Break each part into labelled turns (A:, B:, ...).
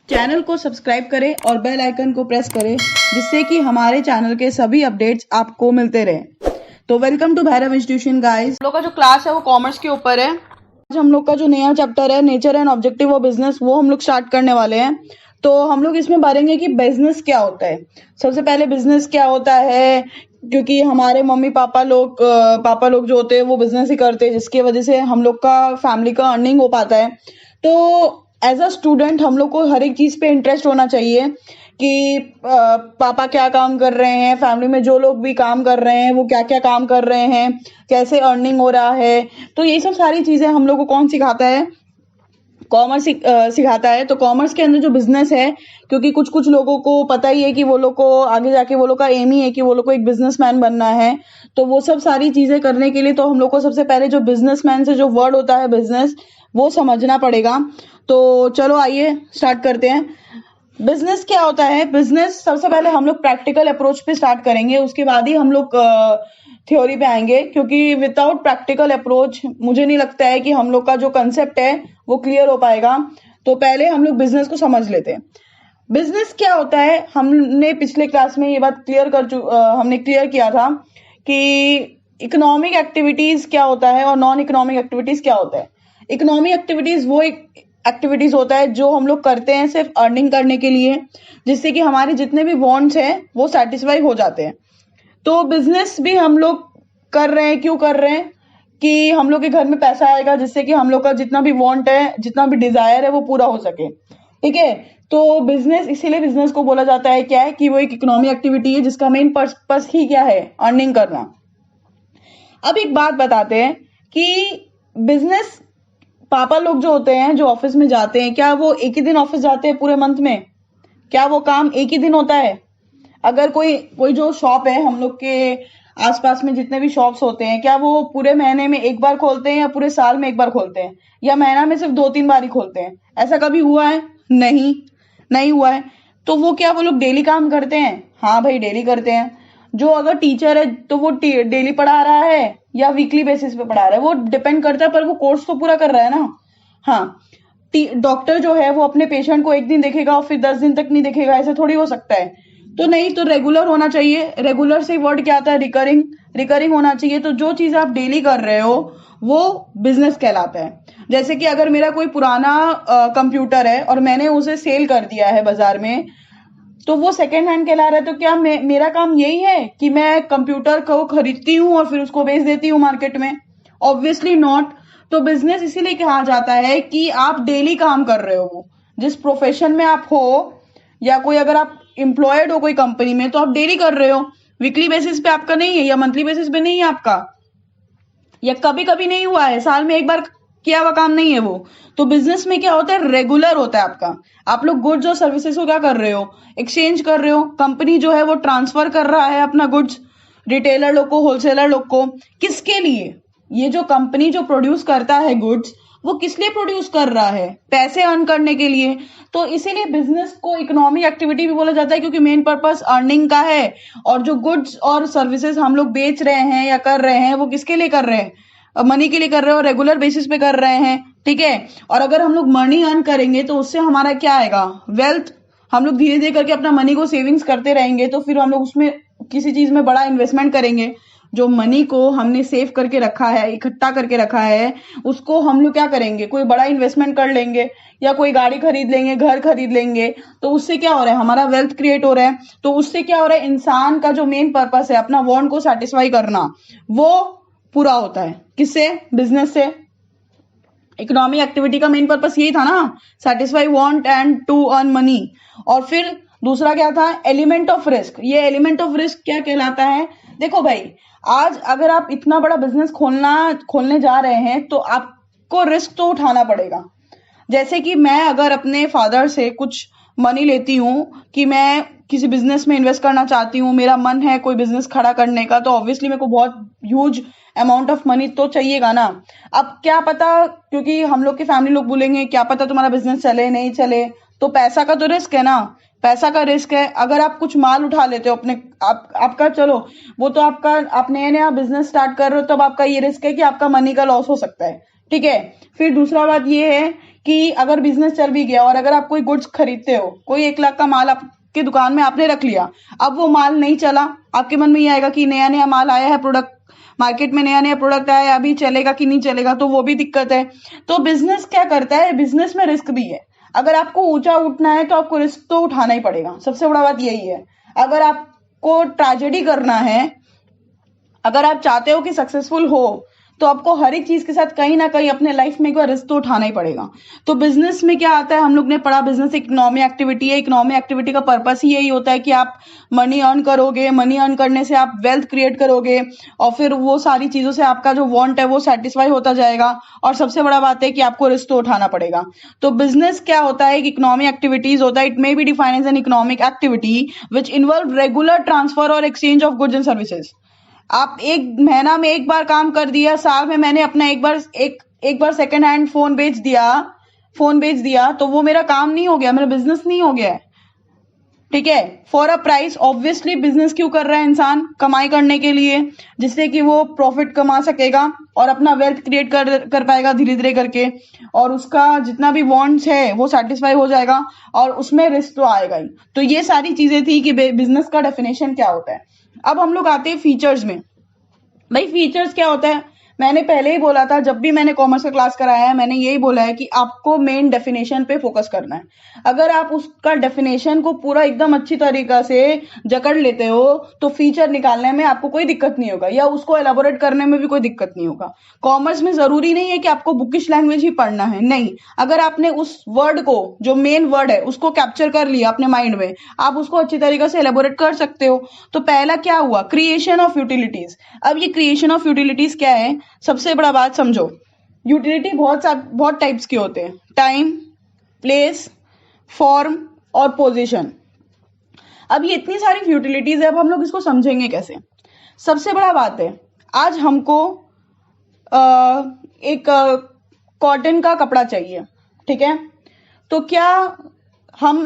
A: Channel को subscribe करें और बेल आइकन को प्रेस करें जिससे कि हमारे चैनल के सभी अपडेट्स आपको मिलते रहें। तो welcome to Bhairav institution guys. हम लोग का जो क्लास है वो कॉमर्स के ऊपर है। आज हम लोग का जो नया चैप्टर है nature and objective of business वो हम लोग स्टार्ट करने वाले हैं। तो हम लोग इसमें पढ़ेंगे कि बिजनेस क्या होता है। सबसे पहले बिजनेस क्या होता है, क्योंकि हमारे मम्मी पापा लोग जो होते हैं वो बिजनेस ही करते हैं, जिसकी वजह से हम लोग का फैमिली का अर्निंग हो पाता है। तो एज अ स्टूडेंट हम लोग को हर एक चीज पे इंटरेस्ट होना चाहिए कि पापा क्या काम कर रहे हैं, फैमिली में जो लोग भी काम कर रहे हैं वो क्या क्या काम कर रहे हैं, कैसे अर्निंग हो रहा है। तो ये सब सारी चीजें हम लोग को कौन सिखाता है, कॉमर्स सिखाता है। तो कॉमर्स के अंदर जो बिजनेस है, क्योंकि कुछ कुछ लोगों को पता ही है कि वो लोग को आगे जाके वो लोग का एम ही है कि वो लोग को एक बिजनेसमैन बनना है। तो वो सब सारी चीजें करने के लिए तो हम लोग को सबसे पहले जो बिजनेसमैन से जो वर्ड होता है बिजनेस वो समझना पड़ेगा। तो चलो आइए स्टार्ट करते हैं। बिजनेस क्या होता है। बिजनेस सबसे पहले हम लोग प्रैक्टिकल अप्रोच पे स्टार्ट करेंगे, उसके बाद ही हम लोग थ्योरी पे आएंगे, क्योंकि विदाउट प्रैक्टिकल अप्रोच मुझे नहीं लगता है कि हम लोग का जो कंसेप्ट है वो क्लियर हो पाएगा। तो पहले हम लोग बिजनेस को समझ लेते हैं। बिजनेस क्या होता है, हमने पिछले क्लास में ये बात हमने क्लियर किया था कि इकोनॉमिक एक्टिविटीज क्या होता है और नॉन इकोनॉमिक एक्टिविटीज क्या होता है। इकोनॉमिक एक्टिविटीज वो एक एक्टिविटीज होता है जो हम लोग करते हैं सिर्फ अर्निंग करने के लिए, जिससे कि हमारे जितने भी वांट्स हैं वो सेटिस्फाई हो जाते हैं। तो बिजनेस भी हम लोग कर रहे हैं, क्यों कर रहे हैं कि हम लोग के घर में पैसा आएगा, जिससे कि हम लोग का जितना भी वांट है, जितना भी डिजायर है वो पूरा हो सके। ठीक है। तो बिजनेस, इसीलिए बिजनेस को बोला जाता है क्या है कि वो एक इकोनॉमिक एक्टिविटी है जिसका मेन पर्पस ही क्या है, अर्निंग करना। अब एक बात बताते हैं कि बिजनेस पापा लोग जो होते हैं, जो ऑफिस में जाते हैं, क्या वो एक ही दिन ऑफिस जाते हैं पूरे मंथ में? क्या वो काम एक ही दिन होता है? अगर कोई जो शॉप है, हम लोग के आसपास में जितने भी शॉप्स होते हैं, क्या वो पूरे महीने में एक बार खोलते हैं या पूरे साल में एक बार खोलते हैं, या महीना में सिर्फ 2-3 बार ही खोलते हैं? ऐसा कभी हुआ है? नहीं, नहीं हुआ है। तो वो क्या वो लोग डेली काम करते हैं? हाँ भाई, डेली करते हैं। जो अगर टीचर है तो वो डेली पढ़ा रहा है या वीकली बेसिस पे पढ़ा रहा है, वो डिपेंड करता है, पर वो कोर्स तो पूरा कर रहा है ना। हाँ, डॉक्टर जो है वो अपने पेशेंट को एक दिन देखेगा और फिर 10 दिन तक नहीं देखेगा, ऐसा थोड़ी हो सकता है। तो नहीं, तो रेगुलर होना चाहिए। रेगुलर से वर्ड क्या आता है, रिकरिंग। रिकरिंग होना चाहिए। तो जो चीज आप डेली कर रहे हो वो बिजनेस कहलाता है। जैसे कि अगर मेरा कोई पुराना कंप्यूटर है और मैंने उसे सेल कर दिया है बाजार में, तो वो सेकेंड हैंड कहला रहा है। तो क्या मेरा काम यही है कि मैं कंप्यूटर को खरीदती हूँ और फिर उसको बेच देती हूँ मार्केट में? Obviously not. तो बिजनेस इसीलिए कहा जाता है कि आप डेली काम कर रहे हो, जिस प्रोफेशन में आप हो, या कोई अगर आप एम्प्लॉयड हो कोई कंपनी में तो आप डेली कर रहे हो। वीकली बेसिस पे आपका नहीं है या मंथली बेसिस पे नहीं है आपका, या कभी कभी नहीं हुआ है, साल में एक बार किया हुआ काम नहीं है वो। तो बिजनेस में क्या होता है, रेगुलर होता है आपका। आप लोग गुड्स और सर्विसेज को क्या कर रहे हो, एक्सचेंज कर रहे हो। कंपनी जो है वो ट्रांसफर कर रहा है अपना गुड्स रिटेलर लोग को, होलसेलर लोग को। किसके लिए? ये जो कंपनी जो प्रोड्यूस करता है गुड्स, वो किस लिए प्रोड्यूस कर रहा है? पैसे अर्न करने के लिए। तो इसीलिए बिजनेस को इकोनॉमिक एक्टिविटी भी बोला जाता है, क्योंकि मेन पर्पस अर्निंग का है। और जो गुड्स और सर्विसेज हम लोग बेच रहे हैं या कर रहे हैं वो किसके लिए कर रहे हैं? मनी के लिए कर रहे हो, रेगुलर बेसिस पे कर रहे हैं। ठीक है। और अगर हम लोग मनी अर्न करेंगे तो उससे हमारा क्या आएगा, वेल्थ। हम लोग धीरे धीरे करके अपना मनी को सेविंग्स करते रहेंगे, तो फिर हम लोग उसमें किसी चीज में बड़ा इन्वेस्टमेंट करेंगे। जो मनी को हमने सेव करके रखा है, इकट्ठा करके रखा है, उसको हम लोग क्या करेंगे, कोई बड़ा इन्वेस्टमेंट कर लेंगे, या कोई गाड़ी खरीद लेंगे, घर खरीद लेंगे। तो उससे क्या हो रहा है, हमारा वेल्थ क्रिएट हो रहा है। तो उससे क्या हो रहा है, इंसान का जो मेन पर्पस है अपना वांट को सेटिस्फाई करना, वो पूरा होता है। किससे? बिजनेस से। इकोनॉमिक एक्टिविटी का मेन पर्पस यही था ना, satisfy want and to earn money. और फिर दूसरा क्या था, एलिमेंट ऑफ रिस्क। ये एलिमेंट ऑफ रिस्क क्या कहलाता है? देखो भाई, आज अगर आप इतना बड़ा बिजनेस खोलने जा रहे हैं तो आपको रिस्क तो उठाना पड़ेगा। जैसे कि मैं अगर अपने फादर से कुछ मनी लेती हूँ कि मैं किसी बिजनेस में इन्वेस्ट करना चाहती हूँ, मेरा मन है कोई बिजनेस खड़ा करने का, तो ऑब्वियसली मेरे को बहुत ह्यूज अमाउंट ऑफ मनी तो चाहिएगा ना। अब क्या पता, क्योंकि हम लोग के फैमिली लोग बोलेंगे क्या पता तुम्हारा बिजनेस चले नहीं चले, तो पैसा का तो रिस्क है ना। पैसा का रिस्क है। अगर आप कुछ माल उठा लेते हो आपका चलो, वो तो आपका, आप नया नया बिजनेस स्टार्ट कर रहे हो, तब आपका ये रिस्क है कि आपका मनी का लॉस हो सकता है। ठीक है। फिर दूसरा बात ये है कि अगर बिजनेस चल भी गया और अगर आप कोई गुड्स खरीदते हो, कोई 1 लाख का माल आपके दुकान में आपने रख लिया, अब वो माल नहीं चला, आपके मन में ये आएगा कि नया नया माल आया है, प्रोडक्ट मार्केट में नया नया प्रोडक्ट आया है, अभी चलेगा कि नहीं चलेगा, तो वो भी दिक्कत है। तो बिजनेस क्या करता है, बिजनेस में रिस्क भी है। अगर आपको ऊंचा उठना है तो आपको रिस्क तो उठाना ही पड़ेगा, सबसे बड़ा बात यही है। अगर आपको ट्रेजेडी करना है, अगर आप चाहते हो कि सक्सेसफुल हो, तो आपको हर एक चीज के साथ कहीं ना कहीं अपने लाइफ में एक बार रिस्क तो उठाना ही पड़ेगा। तो बिजनेस में क्या आता है, हम लोग ने पढ़ा बिजनेस इकोनॉमी एक्टिविटी है। इकोनॉमी एक्टिविटी का पर्पस ही यही होता है कि आप मनी अर्न करोगे, मनी अर्न करने से आप वेल्थ क्रिएट करोगे और फिर वो सारी चीजों से आपका जो वांट है वो सेटिस्फाई होता जाएगा। और सबसे बड़ा बात है कि आपको रिस्क तो उठाना पड़ेगा। तो बिजनेस क्या होता है, इकोनॉमी एक्टिविटीज होता है। It may be defined as an economic activity which involve regular transfer और exchange of goods and services. आप एक महीना में एक बार काम कर दिया, साल में मैंने अपना एक बार सेकंड हैंड फोन बेच दिया, तो वो मेरा काम नहीं हो गया, मेरा बिजनेस नहीं हो गया है। ठीक है, for a price. Obviously business क्यों कर रहा है इंसान, कमाई करने के लिए, जिससे कि वो प्रॉफिट कमा सकेगा और अपना वेल्थ क्रिएट कर पाएगा धीरे धीरे करके, और उसका जितना भी वांट्स है वो सेटिस्फाई हो जाएगा और उसमें रिस्क तो आएगा ही। तो ये सारी चीजें थी कि बिजनेस का डेफिनेशन क्या होता है। अब हम लोग आते हैं फीचर्स में। भाई फीचर्स क्या होता है, मैंने पहले ही बोला था, जब भी मैंने कॉमर्स का क्लास कराया है मैंने यही बोला है कि आपको मेन डेफिनेशन पे फोकस करना है। अगर आप उसका डेफिनेशन को पूरा एकदम अच्छी तरीका से जकड़ लेते हो तो फीचर निकालने में आपको कोई दिक्कत नहीं होगा, या उसको एलाबोरेट करने में भी कोई दिक्कत नहीं होगा। कॉमर्स में जरूरी नहीं है कि आपको बुकिश लैंग्वेज ही पढ़ना है, नहीं। अगर आपने उस वर्ड को, जो मेन वर्ड है, उसको कैप्चर कर लिया अपने माइंड में, आप उसको अच्छी तरीके से एलाबोरेट कर सकते हो। तो पहला क्या हुआ, क्रिएशन ऑफ यूटिलिटीज। अब ये क्रिएशन ऑफ यूटिलिटीज क्या है, सबसे बड़ा बात समझो। यूटिलिटी बहुत टाइप्स के होते हैं, टाइम, प्लेस, फॉर्म और पोजीशन। अब ये इतनी सारी यूटिलिटीज है, अब हम लोग इसको समझेंगे कैसे। सबसे बड़ा बात है, आज हमको एक कॉटन का कपड़ा चाहिए, ठीक है। तो क्या हम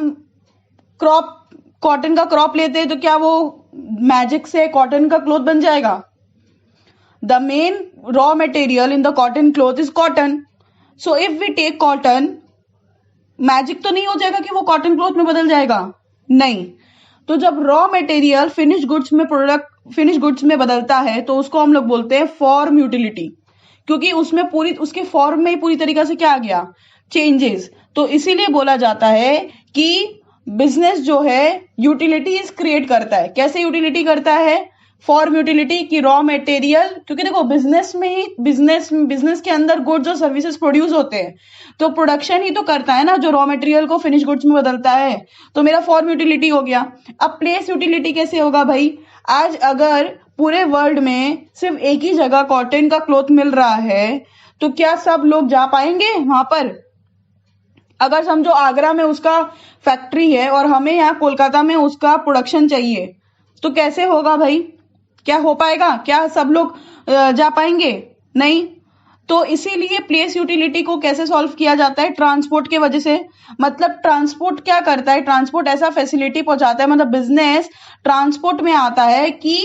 A: कॉटन का क्रॉप लेते हैं तो क्या वो मैजिक से कॉटन का क्लॉथ बन जाएगा? The main raw material in the cotton cloth is cotton. So if we take cotton, magic तो नहीं हो जाएगा कि वो कॉटन क्लॉथ में बदल जाएगा, नहीं। तो जब रॉ मटेरियल फिनिश गुड्स में बदलता है तो उसको हम लोग बोलते हैं फॉर्म यूटिलिटी, क्योंकि उसमें उसके फॉर्म में ही पूरी तरीके से क्या आ गया, चेंजेस। तो इसीलिए बोला जाता है कि बिजनेस जो है यूटिलिटीज क्रिएट करता है। कैसे यूटिलिटी करता है, फॉर्म यूटिलिटी की रॉ मटेरियल, क्योंकि देखो बिजनेस में ही बिजनेस के अंदर गुड्स और सर्विसेज प्रोड्यूस होते हैं, तो प्रोडक्शन ही तो करता है ना, जो रॉ मटेरियल को फिनिश गुड्स में बदलता है। तो मेरा फॉर्म यूटिलिटी हो गया। अब प्लेस यूटिलिटी कैसे होगा भाई, आज अगर पूरे वर्ल्ड में सिर्फ एक ही जगह कॉटन का क्लॉथ मिल रहा है तो क्या सब लोग जा पाएंगे वहां पर? अगर समझो आगरा में उसका फैक्ट्री है और हमें यहाँ कोलकाता में उसका प्रोडक्शन चाहिए, तो कैसे होगा भाई, क्या हो पाएगा? क्या सब लोग जा पाएंगे? नहीं। तो इसीलिए प्लेस यूटिलिटी को कैसे सॉल्व किया जाता है, ट्रांसपोर्ट के वजह से। मतलब ट्रांसपोर्ट क्या करता है, ट्रांसपोर्ट ऐसा फैसिलिटी पहुंचाता है, मतलब बिजनेस ट्रांसपोर्ट में आता है कि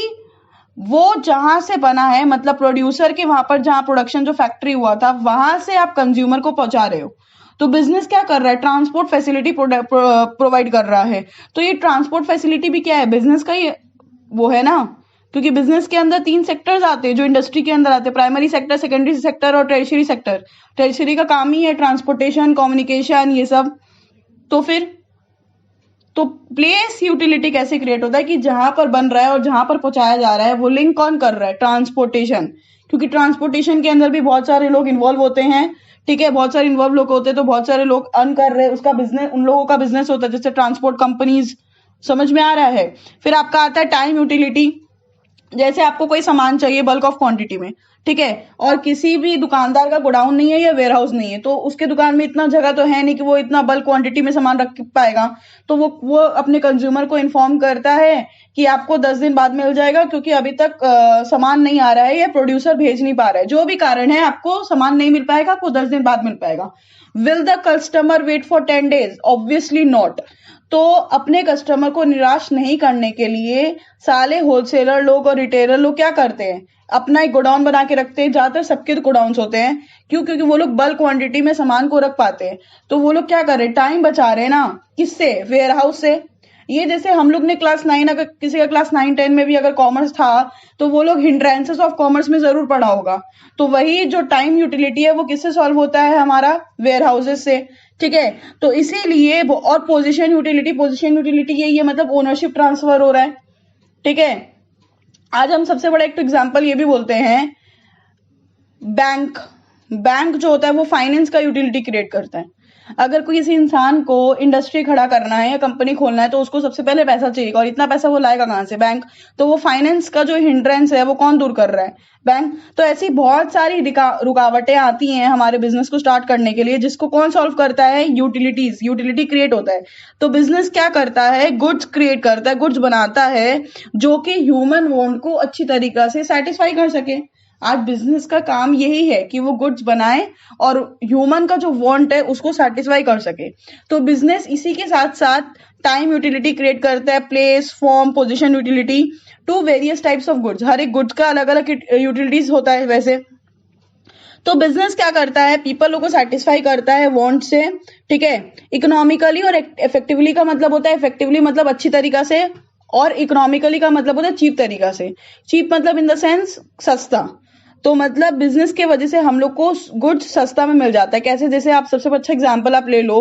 A: वो जहां से बना है, मतलब प्रोड्यूसर के वहां पर जहां प्रोडक्शन जो फैक्ट्री हुआ था वहां से आप कंज्यूमर को पहुंचा रहे हो। तो बिजनेस क्या कर रहा है, ट्रांसपोर्ट फैसिलिटी प्रोवाइड कर रहा है। तो ये ट्रांसपोर्ट फैसिलिटी भी क्या है, बिजनेस का ही वो है ना, क्योंकि बिजनेस के अंदर 3 सेक्टर्स आते हैं जो इंडस्ट्री के अंदर आते हैं, प्राइमरी सेक्टर, सेकेंडरी सेक्टर और टेरिशरी सेक्टर। टेरिशरी का काम ही है ट्रांसपोर्टेशन, कम्युनिकेशन, ये सब। तो फिर तो प्लेस यूटिलिटी कैसे क्रिएट होता है कि जहां पर बन रहा है और जहां पर पहुंचाया जा रहा है वो लिंक कौन कर रहा है, ट्रांसपोर्टेशन। क्योंकि ट्रांसपोर्टेशन के अंदर भी बहुत सारे लोग इन्वॉल्व होते हैं, ठीक है, बहुत सारे इन्वॉल्व लोग होते हैं, तो बहुत सारे लोग अर्न कर रहे हैं, उसका बिजनेस, उन लोगों का बिजनेस होता है, जैसे ट्रांसपोर्ट कंपनीज। समझ में आ रहा है। फिर आपका आता है टाइम यूटिलिटी। जैसे आपको कोई सामान चाहिए बल्क ऑफ क्वांटिटी में, ठीक है, और किसी भी दुकानदार का गोडाउन नहीं है या वेयर हाउस नहीं है, तो उसके दुकान में इतना जगह तो है नहीं कि वो इतना बल्क क्वांटिटी में सामान रख पाएगा। तो वो अपने कंज्यूमर को इन्फॉर्म करता है कि आपको 10 दिन बाद मिल जाएगा, क्योंकि अभी तक सामान नहीं आ रहा है या प्रोड्यूसर भेज नहीं पा रहा है, जो भी कारण है आपको सामान नहीं मिल पाएगा, आपको 10 दिन बाद मिल पाएगा। Will the customer wait for 10 days? Obviously not. तो अपने कस्टमर को निराश नहीं करने के लिए साले होलसेलर लोग और रिटेलर लोग क्या करते हैं, अपना एक गोडाउन बना के रखते हैं। ज्यादातर सबके तो गोडाउन्स होते हैं, क्यों? क्योंकि वो लोग बल्क क्वांटिटी में सामान को रख पाते हैं। तो वो लोग क्या कर रहे हैं, टाइम बचा रहे हैं ना, किससे? वेयर हाउस से। ये जैसे हम लोग ने क्लास 9, अगर किसी का क्लास 9-10 में भी अगर कॉमर्स था तो वो लोग हिंड्रेंसेस ऑफ कॉमर्स में जरूर पढ़ा होगा। तो वही जो टाइम यूटिलिटी है वो किससे सॉल्व होता है? हमारा वेयर हाउसेस से। ठीक है, तो इसीलिए और पोजीशन यूटिलिटी यही है, मतलब ओनरशिप ट्रांसफर हो रहा है। ठीक है, आज हम सबसे बड़ा एक एग्जांपल ये भी बोलते हैं, बैंक जो होता है वो फाइनेंस का यूटिलिटी क्रिएट करता है। अगर कोई किसी इंसान को इंडस्ट्री खड़ा करना है या कंपनी खोलना है तो उसको सबसे पहले पैसा चाहिए, और इतना पैसा वो लाएगा कहां से? बैंक। तो वो फाइनेंस का जो हिंड्रेंस है वो कौन दूर कर रहा है? बैंक। तो ऐसी बहुत सारी रुकावटें आती हैं हमारे बिजनेस को स्टार्ट करने के लिए, जिसको कौन सॉल्व करता है? यूटिलिटी क्रिएट होता है। तो बिजनेस क्या करता है? गुड्स क्रिएट करता है, गुड्स बनाता है जो कि ह्यूमन वांट को अच्छी तरीका से सेटिस्फाई कर सके। आज बिजनेस का काम यही है कि वो गुड्स बनाए और ह्यूमन का जो वांट है उसको सेटिस्फाई कर सके। तो बिजनेस इसी के साथ साथ टाइम यूटिलिटी क्रिएट करता है, place, form, position utility to various types of goods. हर एक गुड्स का अलग अलग यूटिलिटीज होता है वैसे। तो बिजनेस क्या करता है? पीपल को सेटिस्फाई करता है वांट से। ठीक है, इकोनॉमिकली और इफेक्टिवली का मतलब होता है, इफेक्टिवली मतलब अच्छी तरीका से, और इकोनॉमिकली का मतलब होता है चीप तरीका से। चीप मतलब इन द सेंस सस्ता। तो मतलब बिजनेस के वजह से हम लोग को गुड्स सस्ता में मिल जाता है। कैसे? जैसे आप सबसे अच्छा एग्जांपल आप ले लो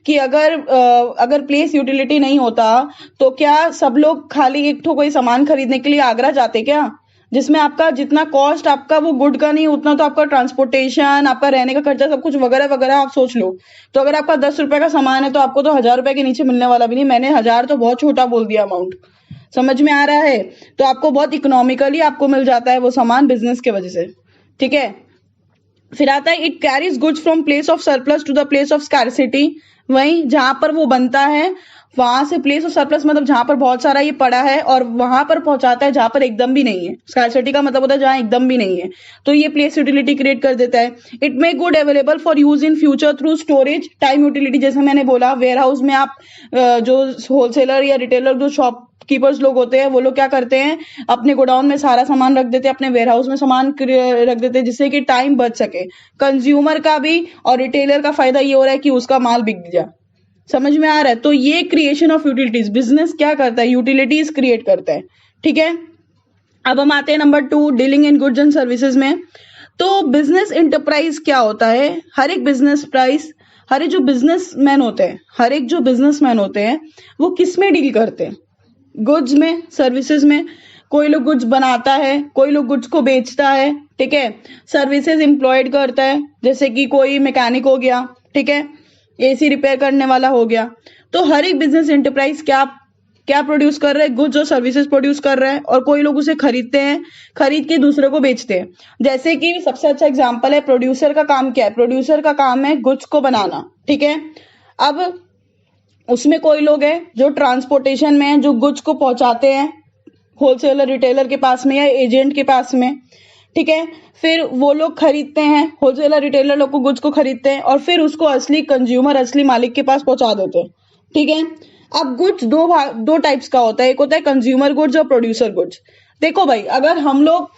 A: कि अगर प्लेस यूटिलिटी नहीं होता तो क्या सब लोग खाली एक ठो कोई सामान खरीदने के लिए आगरा जाते क्या? जिसमें आपका जितना कॉस्ट आपका वो गुड का नहीं, उतना तो आपका ट्रांसपोर्टेशन, आपका रहने का खर्चा, सब कुछ वगैरह वगैरह आप सोच लो। तो अगर आपका 10 रुपए का सामान है तो आपको तो 1000 रुपए के नीचे मिलने वाला भी नहीं। मैंने 1000 तो बहुत छोटा बोल दिया अमाउंट, समझ में आ रहा है? तो आपको बहुत इकोनॉमिकली आपको मिल जाता है वो सामान बिजनेस के वजह से। ठीक है, फिर आता है it carries goods from place of surplus to the place of scarcity. वहीं जहां पर वो बनता है वहां से प्लेस ऑफ सरप्लस मतलब जहां पर बहुत सारा ये पड़ा है, और वहां पर पहुंचाता है जहां पर एकदम भी नहीं है। स्कैरसिटी का मतलब होता है जहां एकदम भी नहीं है। तो ये प्लेस यूटिलिटी क्रिएट कर देता है। It may good available for use in future through storage. Time utility जैसे मैंने बोला, वेयर हाउस में आप जो होलसेलर या रिटेलर जो शॉप कीपर्स लोग होते हैं वो लोग क्या करते हैं, अपने गोडाउन में सारा सामान रख देते हैं, अपने वेयर हाउस में सामान रख देते हैं, जिससे कि टाइम बच सके। कंज्यूमर का भी और रिटेलर का फायदा ये हो रहा है कि उसका माल बिक जाए। समझ में आ रहा है? तो ये क्रिएशन ऑफ यूटिलिटीज, बिजनेस क्या करता है? यूटिलिटीज क्रिएट करता है। ठीक है, अब हम आते हैं number 2, dealing in goods and services में। तो बिजनेस इंटरप्राइज क्या होता है? हर एक जो बिजनेसमैन होते हैं वो किस में डील करते हैं? गुड्स में, सर्विसेज में। कोई लोग गुड्स बनाता है, कोई लोग गुड्स को बेचता है। ठीक है, सर्विसेज एम्प्लॉयड करता है, जैसे कि कोई मैकेनिक हो गया, ठीक है, एसी रिपेयर करने वाला हो गया। तो हर एक बिजनेस एंटरप्राइज क्या प्रोड्यूस कर रहा है? गुड्स और सर्विसेज प्रोड्यूस कर रहा है, और कोई लोग उसे खरीदते हैं, खरीद के दूसरे को बेचते हैं। जैसे कि सबसे अच्छा एग्जांपल है प्रोड्यूसर का काम क्या है? प्रोड्यूसर का काम है गुड्स को बनाना। ठीक है, अब उसमें कोई लोग हैं जो ट्रांसपोर्टेशन में है, जो गुड्स को पहुंचाते हैं होलसेलर रिटेलर के पास में या एजेंट के पास में। ठीक है, फिर वो लोग खरीदते हैं, होलसेलर रिटेलर लोग को गुड्स को खरीदते हैं और फिर उसको असली कंज्यूमर, असली मालिक के पास पहुंचा देते हैं। ठीक है, अब गुड्स दो टाइप्स का होता है, एक होता है कंज्यूमर गुड्स और प्रोड्यूसर गुड्स। देखो भाई, अगर हम लोग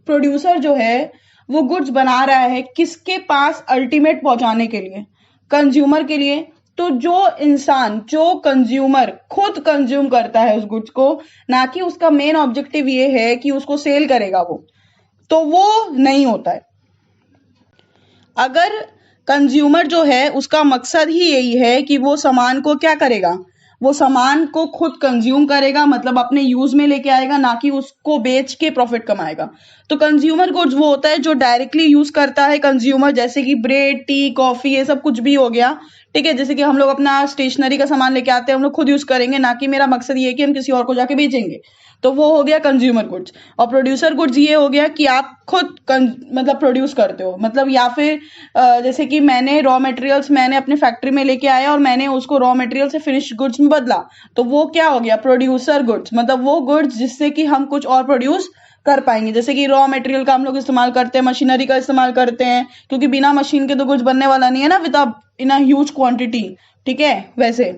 A: प्रोड्यूसर जो है वो गुड्स बना रहा है किसके पास? अल्टीमेट पहुंचाने के लिए, कंज्यूमर के लिए। तो जो इंसान, जो कंज्यूमर खुद कंज्यूम करता है उस गुड्स को, ना कि उसका मेन ऑब्जेक्टिव ये है कि उसको सेल करेगा तो वो नहीं होता है। अगर कंज्यूमर जो है उसका मकसद ही यही है कि वो सामान को क्या करेगा, वो सामान को खुद कंज्यूम करेगा, मतलब अपने यूज में लेके आएगा, ना कि उसको बेच के प्रॉफिट कमाएगा। तो कंज्यूमर गुड्स वो होता है जो डायरेक्टली यूज करता है कंज्यूमर, जैसे कि ब्रेड, टी, कॉफी, ये सब कुछ भी हो गया। ठीक है, जैसे कि हम लोग अपना स्टेशनरी का सामान लेके आते हैं, हम लोग खुद यूज करेंगे, ना कि मेरा मकसद ये है कि हम किसी और को जाके बेचेंगे। तो वो हो गया कंज्यूमर गुड्स। और प्रोड्यूसर गुड्स ये हो गया कि आप खुद मतलब प्रोड्यूस करते हो, मतलब या फिर जैसे कि मैंने रॉ मटेरियल्स मैंने अपने फैक्ट्री में लेके आया और मैंने उसको रॉ मटेरियल से फिनिश गुड्स में बदला, तो वो क्या हो गया? Producer goods. मतलब वो गुड्स जिससे कि हम कुछ और प्रोड्यूस कर पाएंगे, जैसे कि रॉ मटेरियल का हम लोग इस्तेमाल करते हैं, मशीनरी का इस्तेमाल करते हैं, क्योंकि बिना मशीन के तो कुछ बनने वाला नहीं है ना, with in a huge quantity. ठीक है, वैसे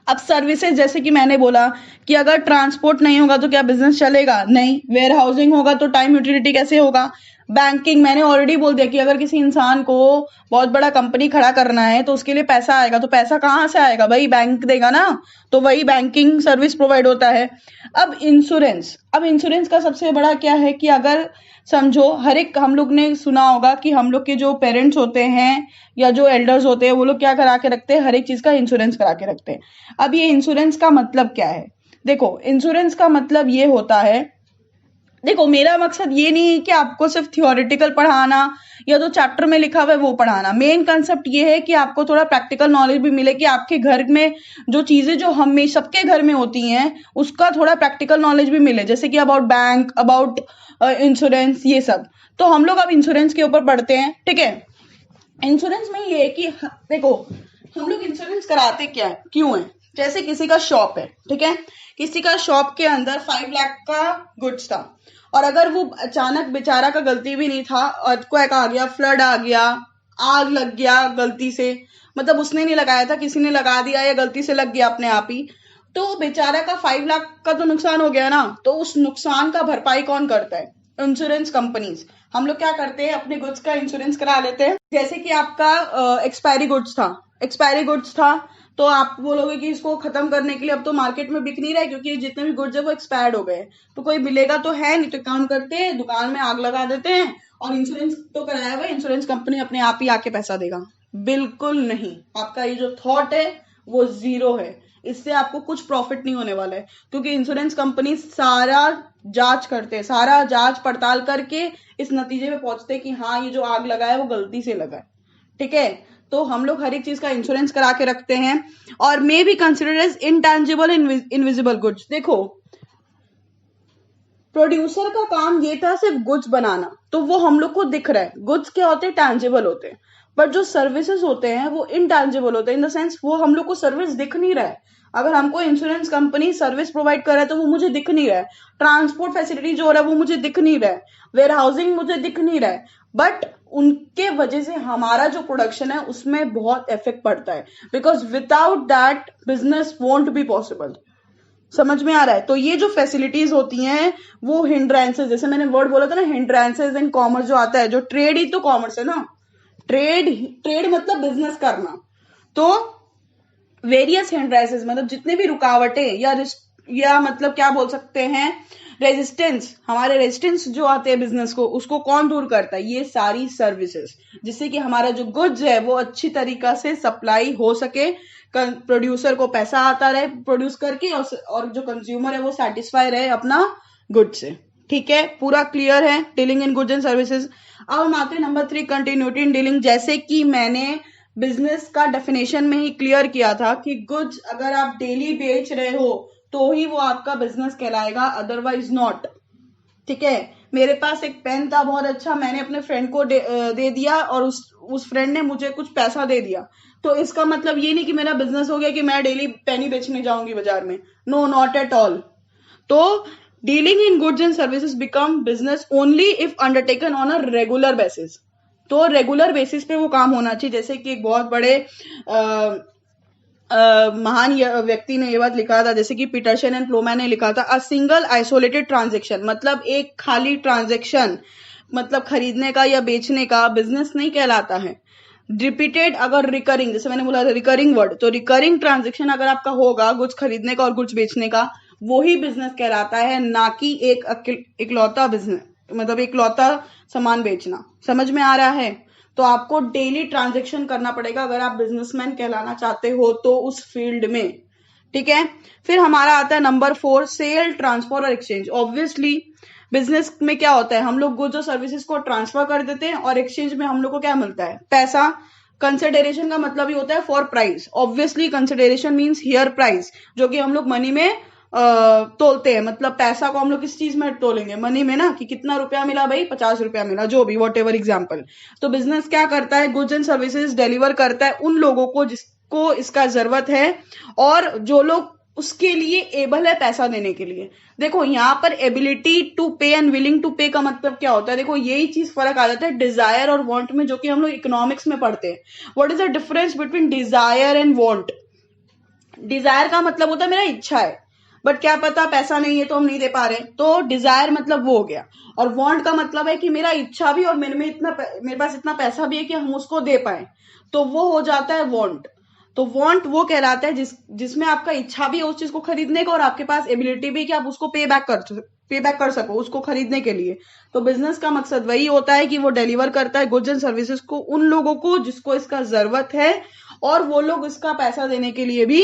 A: अब सर्विसेज, जैसे कि मैंने बोला कि अगर ट्रांसपोर्ट नहीं होगा तो क्या बिजनेस चलेगा? नहीं। वेयर हाउसिंग होगा तो टाइम यूटिलिटी कैसे होगा? बैंकिंग, मैंने ऑलरेडी बोल दिया कि अगर किसी इंसान को बहुत बड़ा कंपनी खड़ा करना है तो उसके लिए पैसा आएगा, तो पैसा कहाँ से आएगा भाई? बैंक देगा ना, तो वही बैंकिंग सर्विस प्रोवाइड होता है। अब इंश्योरेंस का सबसे बड़ा क्या है कि अगर समझो, हर एक, हम लोग ने सुना होगा कि हम लोग के जो पेरेंट्स होते हैं या जो एल्डर्स होते हैं वो लोग क्या करा के रखते हैं? हर एक चीज का इंश्योरेंस करा के रखते हैं। अब ये इंश्योरेंस का मतलब क्या है? देखो, इंश्योरेंस का मतलब ये होता है, देखो मेरा मकसद ये नहीं है कि आपको सिर्फ थियोरेटिकल पढ़ाना या जो चैप्टर में लिखा हुआ है वो पढ़ाना। मेन कंसेप्ट ये है कि आपको थोड़ा प्रैक्टिकल नॉलेज भी मिले, कि आपके घर में जो चीजें जो हमें सबके घर में होती हैं उसका थोड़ा प्रैक्टिकल नॉलेज भी मिले, जैसे कि अबाउट बैंक, अबाउट इंश्योरेंस, ये सब। तो हम लोग अब इंश्योरेंस के ऊपर पढ़ते हैं, ठीक है। इंश्योरेंस में ये है कि देखो, हम लोग इंश्योरेंस कराते क्या है, क्यों है? जैसे किसी का शॉप है, ठीक है, किसी का शॉप के अंदर 5 लाख का गुड्स था, और अगर वो अचानक बेचारा का गलती भी नहीं था, अर्थक्वेक आ गया, फ्लड आ गया, आग लग गया गलती से, मतलब उसने नहीं लगाया था, किसी ने लगा दिया या गलती से लग गया अपने आप ही, तो बेचारा का 5 लाख का तो नुकसान हो गया ना। तो उस नुकसान का भरपाई कौन करता है? Insurance companies. हम लोग क्या करते हैं, अपने गुड्स का इंश्योरेंस करा लेते हैं। जैसे कि आपका एक्सपायरी गुड्स था, तो आप बोलोगे कि इसको खत्म करने के लिए अब तो मार्केट में बिक नहीं रहा है, क्योंकि जितने भी गुड्स है वो एक्सपायर्ड हो गए, तो कोई मिलेगा तो है नहीं, तो काम करते हैं, दुकान में आग लगा देते हैं, और इंश्योरेंस तो कराया हुआ है, इंश्योरेंस कंपनी अपने आप ही आके पैसा देगा। बिल्कुल नहीं, आपका ये जो थॉट है वो जीरो है, इससे आपको कुछ प्रॉफिट नहीं होने वाला है, क्योंकि इंश्योरेंस कंपनी सारा जांच करते हैं, सारा जांच पड़ताल करके इस नतीजे पे पहुंचते हैं कि हाँ, ये जो आग लगा है वो गलती से लगा है, ठीक है। तो हम लोग हर एक चीज का इंश्योरेंस करा के रखते हैं। और may be considered as intangible invisible goods. देखो, प्रोड्यूसर का काम ये था सिर्फ गुड्स बनाना, तो वो हम लोग को दिख रहा है। गुड्स क्या होते हैं? टैंजिबल होते हैं। बट जो सर्विसेज होते हैं वो इनटैंजिबल होते हैं, इन द सेंस वो हम लोग को सर्विस दिख नहीं रहा है। अगर हमको इंश्योरेंस कंपनी सर्विस प्रोवाइड कर रहा है तो वो मुझे दिख नहीं रहा है। ट्रांसपोर्ट फैसिलिटी जो हो रहा है वो मुझे दिख नहीं रहा है। वेयर हाउसिंग मुझे दिख नहीं रहा है। बट उनके वजह से हमारा जो प्रोडक्शन है उसमें बहुत इफेक्ट पड़ता है, because without that business won't be possible. समझ में आ रहा है? तो ये जो फैसिलिटीज होती हैं वो हिंड्रेंसेस, जैसे मैंने वर्ड बोला था ना, हिंड्रेंसेस इन कॉमर्स जो आता है, जो ट्रेड ही तो कॉमर्स है ना। ट्रेड मतलब बिजनेस करना। तो वेरियस हिंड्रेंसेस मतलब जितने भी रुकावटें या मतलब क्या बोल सकते हैं, रेजिस्टेंस, हमारे रेजिस्टेंस जो आते हैं बिजनेस को, उसको कौन दूर करता है? ये सारी सर्विसेज, जिससे कि हमारा जो गुड्स है वो अच्छी तरीका से सप्लाई हो सके, प्रोड्यूसर को पैसा आता रहे प्रोड्यूस करके, और जो कंज्यूमर है वो सेटिस्फाई रहे अपना गुड्स से। ठीक है, पूरा क्लियर है dealing in goods and services. अब हम आते हैं नंबर 3, कंटिन्यूटी इन डीलिंग। जैसे कि मैंने बिजनेस का डेफिनेशन में ही क्लियर किया था कि गुड्स अगर आप डेली बेच रहे हो तो ही वो आपका बिजनेस कहलाएगा, अदरवाइज नॉट। ठीक है, मेरे पास एक पेन था बहुत अच्छा, मैंने अपने फ्रेंड को दे दिया और उस फ्रेंड ने मुझे कुछ पैसा दे दिया, तो इसका मतलब ये नहीं कि मेरा बिजनेस हो गया कि मैं डेली पेन ही बेचने जाऊंगी बाजार में। No, not at all. तो dealing in goods and services become business only if undertaken on a regular basis. तो रेगुलर बेसिस पे वो काम होना चाहिए। जैसे कि एक बहुत बड़े महान व्यक्ति ने ये बात लिखा था, जैसे कि पीटरसन एंड प्लोमैन ने लिखा था, अ सिंगल आइसोलेटेड ट्रांजेक्शन, मतलब एक खाली ट्रांजेक्शन, मतलब खरीदने का या बेचने का, बिजनेस नहीं कहलाता है। रिपीटेड, अगर रिकरिंग, जैसे मैंने बोला था रिकरिंग वर्ड, तो रिकरिंग ट्रांजेक्शन अगर आपका होगा गुड्स खरीदने का और गुड्स बेचने का, वो ही बिजनेस कहलाता है, ना कि एक इकलौता बिजनेस, मतलब इकलौता सामान बेचना। समझ में आ रहा है? तो आपको डेली ट्रांजेक्शन करना पड़ेगा अगर आप बिजनेसमैन कहलाना चाहते हो तो उस फील्ड में। ठीक है, फिर हमारा आता है नंबर 4, सेल, ट्रांसफर और एक्सचेंज। ऑब्वियसली बिजनेस में क्या होता है, हम लोग गुड्स और सर्विसेज को ट्रांसफर कर देते हैं और एक्सचेंज में हम लोग को क्या मिलता है? पैसा। कंसिडरेशन का मतलब ही होता है for price. Obviously consideration means here price, जो कि हम लोग मनी में तोलते हैं। मतलब पैसा को हम लोग किस चीज में तोलेंगे? मनी में ना, कि कितना रुपया मिला भाई, 50 रुपया मिला, जो भी, वॉट एवर एग्जाम्पल। तो बिजनेस क्या करता है? गुड्स एंड सर्विसेज डिलीवर करता है उन लोगों को जिसको इसका जरूरत है, और जो लोग उसके लिए एबल है पैसा देने के लिए। देखो यहाँ पर एबिलिटी टू पे एंड विलिंग टू पे का मतलब क्या होता है? देखो यही चीज फर्क आ जाता है डिजायर और वांट में, जो कि हम लोग इकोनॉमिक्स में पढ़ते हैं। What is the difference between desire and want? Desire का मतलब होता है मेरा इच्छा है, बट क्या पता पैसा नहीं है तो हम नहीं दे पा रहे, तो डिजायर मतलब वो हो गया। और वांट का मतलब है कि मेरा इच्छा भी और मेरे पास इतना पैसा भी है कि हम उसको दे पाए, तो वो हो जाता है वांट। तो वांट वो कहलाता है जिसमें आपका इच्छा भी है उस चीज को खरीदने का और आपके पास एबिलिटी भी कि आप उसको पे बैक कर सको उसको खरीदने के लिए। तो बिजनेस का मकसद वही होता है कि वो डिलीवर करता है गुड्स एंड सर्विसेज को उन लोगों को जिसको इसका जरूरत है, और वो लोग इसका पैसा देने के लिए भी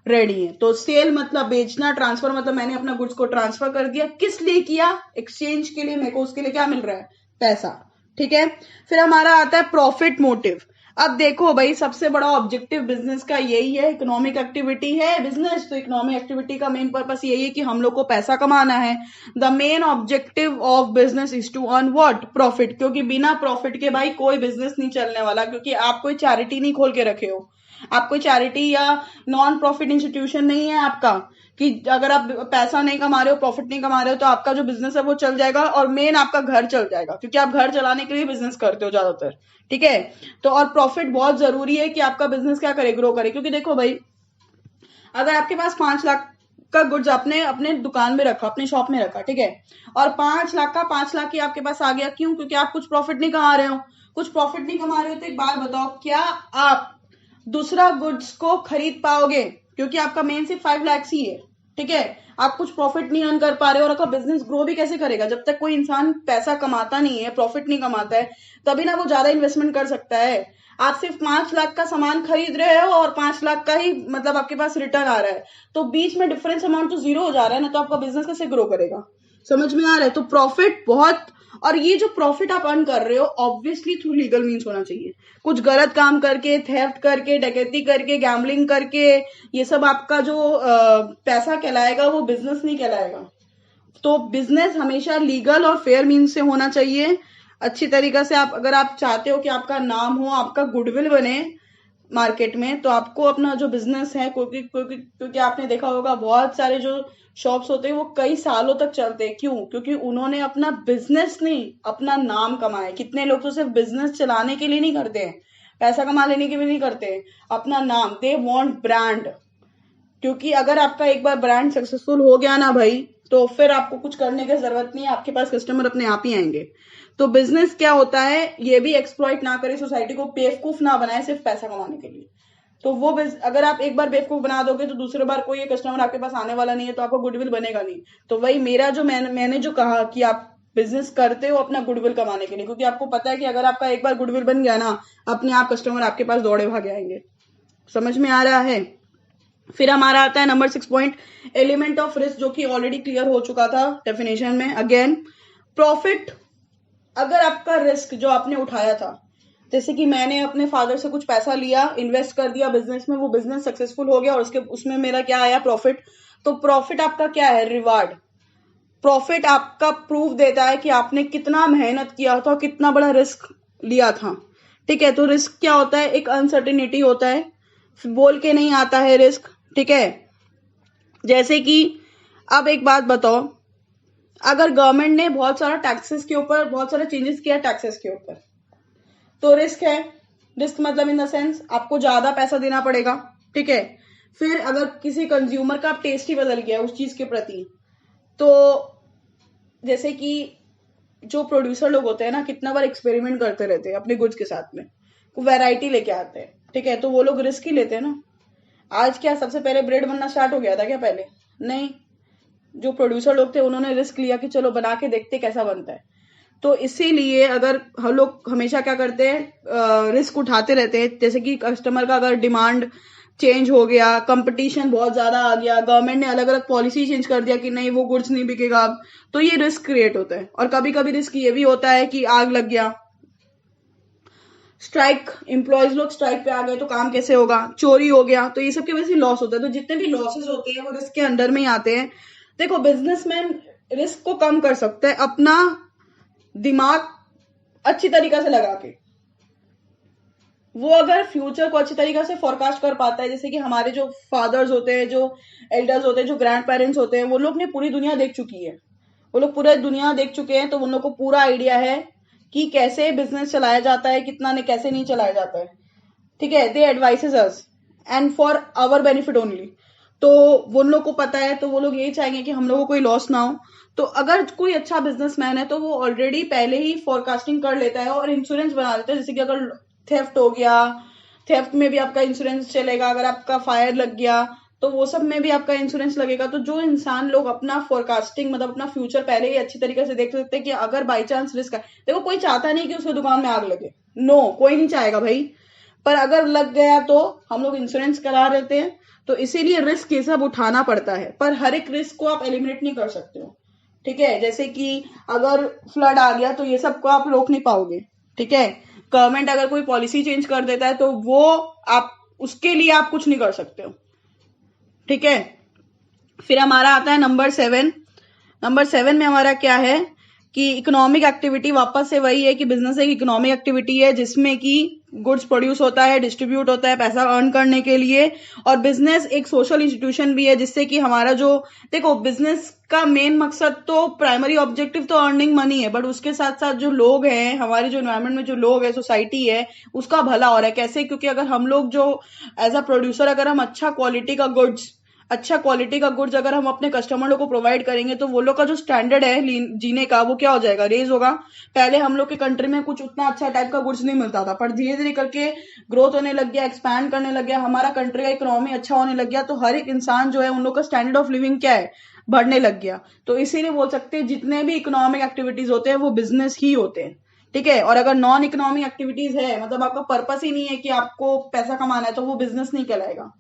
A: रेडी है। तो सेल मतलब बेचना, ट्रांसफर मतलब मैंने अपना गुड्स को ट्रांसफर कर दिया। किस लिए किया? एक्सचेंज के लिए। मेरे को उसके लिए क्या मिल रहा है? पैसा। ठीक है। फिर हमारा आता है प्रॉफिट मोटिव। अब देखो भाई, सबसे बड़ा ऑब्जेक्टिव बिजनेस का यही है, इकोनॉमिक एक्टिविटी है बिजनेस, तो इकोनॉमिक एक्टिविटी का मेन पर्पस यही है कि हम लोग को पैसा कमाना है। The main objective of business is to earn what? Profit. क्योंकि बिना प्रॉफिट के भाई कोई बिजनेस नहीं चलने वाला, क्योंकि आप कोई चैरिटी नहीं खोल के रखे हो, आप कोई चैरिटी या नॉन प्रॉफिट इंस्टीट्यूशन नहीं है आपका, कि अगर आप पैसा नहीं कमा रहे हो, प्रॉफिट नहीं कमा रहे हो, तो आपका जो बिजनेस है वो चल जाएगा, और मेन आपका घर चल जाएगा, क्योंकि आप घर चलाने के लिए बिजनेस करते हो ज्यादातर। ठीक है। तो और प्रॉफिट बहुत जरूरी है कि आपका बिजनेस क्या करे, ग्रो करे। क्योंकि देखो भाई, अगर आपके पास 5 लाख का गुड्स आपने अपने दुकान में रखा, अपने शॉप में रखा, ठीक है, और 5 लाख का 5 लाख ही आपके पास आ गया, क्यों? क्योंकि आप कुछ प्रॉफिट नहीं कमा रहे हो। कुछ प्रॉफिट नहीं कमा रहे हो तो एक बात बताओ, क्या आप दूसरा गुड्स को खरीद पाओगे? क्योंकि आपका मेन सिर्फ 5 लाख ही है। ठीक है। आप कुछ प्रॉफिट नहीं अर्न कर पा रहे हो, और आपका बिजनेस ग्रो भी कैसे करेगा? जब तक कोई इंसान पैसा कमाता नहीं है, प्रॉफिट नहीं कमाता है, तभी ना वो ज्यादा इन्वेस्टमेंट कर सकता है। आप सिर्फ 5 लाख का सामान खरीद रहे हो और 5 लाख का ही मतलब आपके पास रिटर्न आ रहा है, तो बीच में डिफरेंस अमाउंट तो जीरो हो जा रहा है ना, तो आपका बिजनेस कैसे ग्रो करेगा? समझ में आ रहा है? तो प्रॉफिट बहुत, और ये जो प्रॉफिट आप अर्न कर रहे हो ऑब्वियसली थ्रू लीगल मीन्स होना चाहिए। कुछ गलत काम करके, थेफ्ट करके, डकैती करके, गैम्बलिंग करके, ये सब आपका जो पैसा कहलाएगा वो बिजनेस नहीं कहलाएगा। तो बिजनेस हमेशा लीगल और फेयर मीन्स से होना चाहिए, अच्छी तरीका से। आप अगर आप चाहते हो कि आपका नाम हो, आपका गुडविल बने मार्केट में, तो आपको अपना जो बिजनेस है, क्योंकि आपने देखा होगा बहुत सारे जो शॉप्स होते हैं वो कई सालों तक चलते हैं। क्यों? क्योंकि उन्होंने अपना बिजनेस नहीं, अपना नाम कमाया। कितने लोग तो सिर्फ बिजनेस चलाने के लिए नहीं करते हैं, पैसा कमा लेने के लिए नहीं करते हैं, अपना नाम, दे वांट ब्रांड। क्योंकि अगर आपका एक बार ब्रांड सक्सेसफुल हो गया ना भाई, तो फिर आपको कुछ करने की जरूरत नहीं है, आपके पास कस्टमर अपने आप ही आएंगे। तो बिजनेस क्या होता है, ये भी एक्सप्लॉइट ना करे, सोसाइटी को बेवकूफ ना बनाए सिर्फ पैसा कमाने के लिए। तो वो अगर आप एक बार बेवकूफ बना दोगे तो दूसरी बार कोई कस्टमर आपके पास आने वाला नहीं है, तो आपका गुडविल बनेगा नहीं। तो वही मेरा जो मैंने जो कहा कि आप बिजनेस करते हो अपना गुडविल कमाने के लिए, क्योंकि आपको पता है कि अगर आपका एक बार गुडविल बन गया ना, अपने आप कस्टमर आपके पास दौड़े भागे आएंगे। समझ में आ रहा है? फिर हमारा आता है number 6 point, element of risk, जो कि ऑलरेडी क्लियर हो चुका था डेफिनेशन में। अगेन, प्रॉफिट, अगर आपका रिस्क जो आपने उठाया था, जैसे कि मैंने अपने फादर से कुछ पैसा लिया, इन्वेस्ट कर दिया बिजनेस में, वो बिजनेस सक्सेसफुल हो गया और उसमें मेरा क्या आया? प्रॉफिट। तो प्रॉफिट आपका क्या है? रिवार्ड। प्रॉफिट आपका प्रूफ देता है कि आपने कितना मेहनत किया था, कितना बड़ा रिस्क लिया था। ठीक है। तो रिस्क क्या होता है? एक अनसर्टेनिटी होता है, बोल के नहीं आता है रिस्क। ठीक है। जैसे कि अब एक बात बताओ, अगर गवर्नमेंट ने बहुत सारा टैक्सेस के ऊपर बहुत सारा चेंजेस किया टैक्सेस के ऊपर, तो रिस्क है। रिस्क मतलब इन द सेंस आपको ज्यादा पैसा देना पड़ेगा। ठीक है। फिर अगर किसी कंज्यूमर का टेस्ट ही बदल गया उस चीज के प्रति, तो जैसे कि जो प्रोड्यूसर लोग होते हैं ना, कितना बार एक्सपेरिमेंट करते रहते हैं अपने गुड्स के साथ में, वो वैरायटी लेके आते हैं। ठीक है। तो वो लोग रिस्क ही लेते हैं ना। आज क्या सबसे पहले ब्रेड बनना स्टार्ट हो गया था क्या पहले? नहीं। जो प्रोड्यूसर लोग थे उन्होंने रिस्क लिया कि चलो बना के देखते कैसा बनता है। तो इसीलिए अगर हम लोग हमेशा क्या करते हैं, रिस्क उठाते रहते हैं। जैसे कि कस्टमर का अगर डिमांड चेंज हो गया, कंपटीशन बहुत ज्यादा आ गया, गवर्नमेंट ने अलग अलग पॉलिसी चेंज कर दिया कि नहीं वो गुड्स नहीं बिकेगा अब, तो ये रिस्क क्रिएट होता है। और कभी कभी रिस्क ये भी होता है कि आग लग गया, स्ट्राइक, एम्प्लॉयज लोग स्ट्राइक पे आ गए तो काम कैसे होगा, चोरी हो गया, तो ये सब की वजह से लॉस होता है। तो जितने भी लॉसेस होते हैं वो रिस्क के अंडर में ही आते हैं। देखो, बिजनेसमैन रिस्क को कम कर सकता है अपना दिमाग अच्छी तरीका से लगा के। वो अगर फ्यूचर को अच्छी तरीके से फोरकास्ट कर पाता है, जैसे कि हमारे जो फादर्स होते हैं, जो एल्डर्स होते हैं, जो ग्रैंड पेरेंट्स होते हैं, वो लोग ने पूरी दुनिया देख चुकी है, वो लोग पूरी दुनिया देख चुके हैं, तो उन लोग को पूरा आइडिया है कि कैसे बिजनेस चलाया जाता है, कितना ने कैसे नहीं चलाया जाता है। ठीक है। They advises us and for our benefit only. तो वो लोग को पता है, तो वो लोग यही चाहेंगे कि हम लोगों को कोई लॉस ना हो। तो अगर कोई अच्छा बिजनेसमैन है तो वो ऑलरेडी पहले ही फोरकास्टिंग कर लेता है और इंश्योरेंस बना लेता है। जैसे कि अगर थेफ्ट हो गया, थेफ्ट में भी आपका इंश्योरेंस चलेगा। अगर आपका फायर लग गया तो वो सब में भी आपका इंश्योरेंस लगेगा। तो जो इंसान लोग अपना फोरकास्टिंग मतलब अपना फ्यूचर पहले ही अच्छी तरीके से देख सकते हैं कि अगर बाई चांस रिस्क है, देखो कोई चाहता नहीं कि उसकी दुकान में आग लगे, नो कोई नहीं चाहेगा भाई, पर अगर लग गया तो हम लोग इंश्योरेंस करा लेते हैं। तो इसीलिए रिस्क ये सब उठाना पड़ता है, पर हर एक रिस्क को आप एलिमिनेट नहीं कर सकते हो, ठीक है। जैसे कि अगर फ्लड आ गया तो ये सब को आप रोक नहीं पाओगे, ठीक है। गवर्नमेंट अगर कोई पॉलिसी चेंज कर देता है तो वो आप उसके लिए आप कुछ नहीं कर सकते हो, ठीक है। फिर हमारा आता है नंबर 7। नंबर 7 में हमारा क्या है कि इकोनॉमिक एक्टिविटी वापस से वही है कि बिजनेस एक इकोनॉमिक एक्टिविटी है जिसमें कि गुड्स प्रोड्यूस होता है, डिस्ट्रीब्यूट होता है पैसा अर्न करने के लिए। और बिजनेस एक सोशल इंस्टीट्यूशन भी है जिससे कि हमारा जो, देखो बिजनेस का मेन मकसद तो प्राइमरी ऑब्जेक्टिव तो अर्निंग मनी है, बट उसके साथ साथ जो लोग हैं, हमारे जो एनवायरमेंट में जो लोग है, सोसाइटी है, उसका भला हो रहा है। कैसे? क्योंकि अगर हम लोग जो एज अ प्रोड्यूसर अगर हम अच्छा क्वालिटी का गुड्स अगर हम अपने कस्टमर को प्रोवाइड करेंगे तो वो लोग का जो स्टैंडर्ड है जीने का वो क्या हो जाएगा, रेज होगा। पहले हम लोग के कंट्री में कुछ उतना अच्छा टाइप का गुड्स नहीं मिलता था, पर धीरे धीरे करके ग्रोथ होने लग गया, एक्सपैंड करने लग गया, हमारा कंट्री का इकोनॉमी अच्छा होने लग गया। तो हर एक इंसान जो है उन लोग का स्टैंडर्ड ऑफ लिविंग क्या है, बढ़ने लग गया। तो इसीलिए बोल सकते हैं जितने भी इकोनॉमिक एक्टिविटीज होते हैं वो बिजनेस ही होते हैं, ठीक है। और अगर नॉन इकोनॉमिक एक्टिविटीज है, मतलब आपका पर्पस ही नहीं है कि आपको पैसा कमाना है, तो वो बिजनेस नहीं कहलाएगा,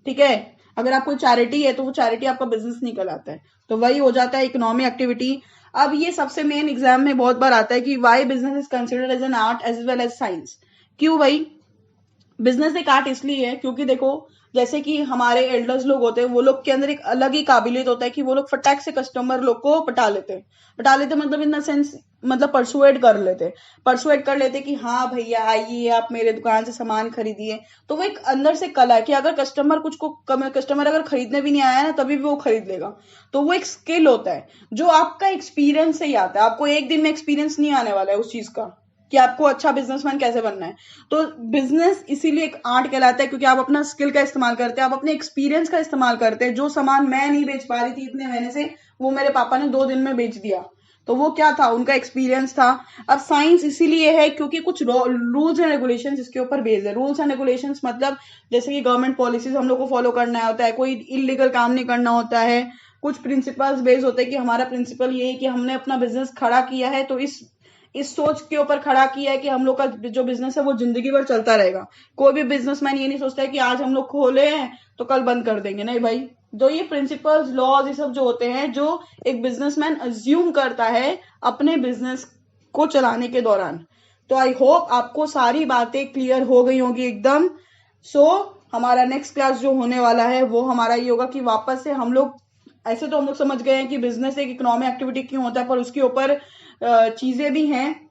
A: ठीक है। अगर आप कोई चैरिटी है तो वो चैरिटी आपका बिजनेस नहीं कहलाता है। तो वही हो जाता है इकोनॉमिक एक्टिविटी। अब ये सबसे मेन एग्जाम में बहुत बार आता है कि why business is considered as an art as well as science. क्यों भाई बिजनेस एक आर्ट इसलिए है क्योंकि देखो जैसे कि हमारे एल्डर्स लोग होते हैं, वो लोग के अंदर एक अलग ही काबिलियत होता है कि वो लोग फटाक से कस्टमर लोग को पटा लेते मतलब इन द सेंस मतलब परसुएड कर लेते कि हाँ भैया आइए आप मेरे दुकान से सामान खरीदिए। तो वो एक अंदर से कला है कि अगर कस्टमर अगर खरीदने भी नहीं आया ना तभी भी वो खरीद लेगा। तो वो एक स्किल होता है जो आपका एक्सपीरियंस से ही आता है। आपको एक दिन में एक्सपीरियंस नहीं आने वाला है उस चीज का कि आपको अच्छा बिजनेसमैन कैसे बनना है। तो बिजनेस इसीलिए एक आर्ट कहलाता है क्योंकि आप अपना स्किल का इस्तेमाल करते हैं, आप अपने एक्सपीरियंस का इस्तेमाल करते हैं। जो सामान मैं नहीं बेच पा रही थी इतने महीने से, वो मेरे पापा ने 2 दिन में बेच दिया। तो वो क्या था, उनका एक्सपीरियंस था। अब साइंस इसीलिए है क्योंकि कुछ रूल्स एंड रेगुलेशंस इसके ऊपर बेस्ड है। रूल्स एंड रेगुलेशंस मतलब जैसे कि गवर्नमेंट पॉलिसीज हम लोग को फॉलो करना होता है, कोई इलीगल काम नहीं करना होता है। कुछ प्रिंसिपल्स बेस्ड होते हैं कि हमारा प्रिंसिपल ये है कि हमने अपना बिजनेस खड़ा किया है तो इस सोच के ऊपर खड़ा किया है कि हम लोग का जो बिजनेस है वो जिंदगी भर चलता रहेगा। कोई भी बिजनेसमैन ये नहीं सोचता है कि आज हम लोग खोले हैं तो कल बंद कर देंगे, नहीं भाई। जो ये प्रिंसिपल्स लॉज ये सब जो होते हैं जो एक बिजनेसमैन अज्यूम करता है अपने बिजनेस को चलाने के दौरान। तो आई होप आपको सारी बातें क्लियर हो गई होगी एकदम। सो हमारा नेक्स्ट क्लास जो होने वाला है वो हमारा ये होगा कि वापस से हम लोग, ऐसे तो हम लोग समझ गए हैं कि बिजनेस एक इकोनॉमिक एक्टिविटी क्यों होता है, पर उसके ऊपर चीजें भी हैं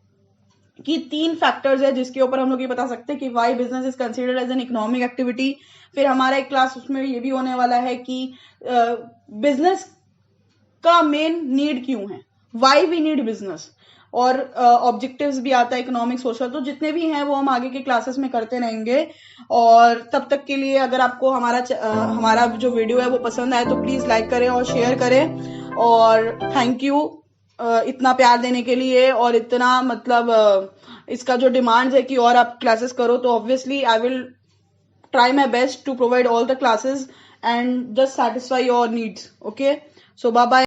A: कि 3 फैक्टर्स है जिसके ऊपर हम लोग ये बता सकते हैं कि why business is considered as an economic activity. फिर हमारा एक क्लास उसमें ये भी होने वाला है कि बिजनेस का मेन नीड क्यों है, वाई वी नीड बिजनेस। और ऑब्जेक्टिव्स भी आता है इकोनॉमिक सोशल। तो जितने भी हैं वो हम आगे के क्लासेस में करते रहेंगे। और तब तक के लिए अगर आपको हमारा जो वीडियो है वो पसंद आए तो प्लीज लाइक करें और शेयर करें। और थैंक यू इतना प्यार देने के लिए और इतना मतलब इसका जो डिमांड्स है कि और आप क्लासेस करो। तो obviously I will try my best to provide all the classes and just satisfy your needs. Okay, so bye bye.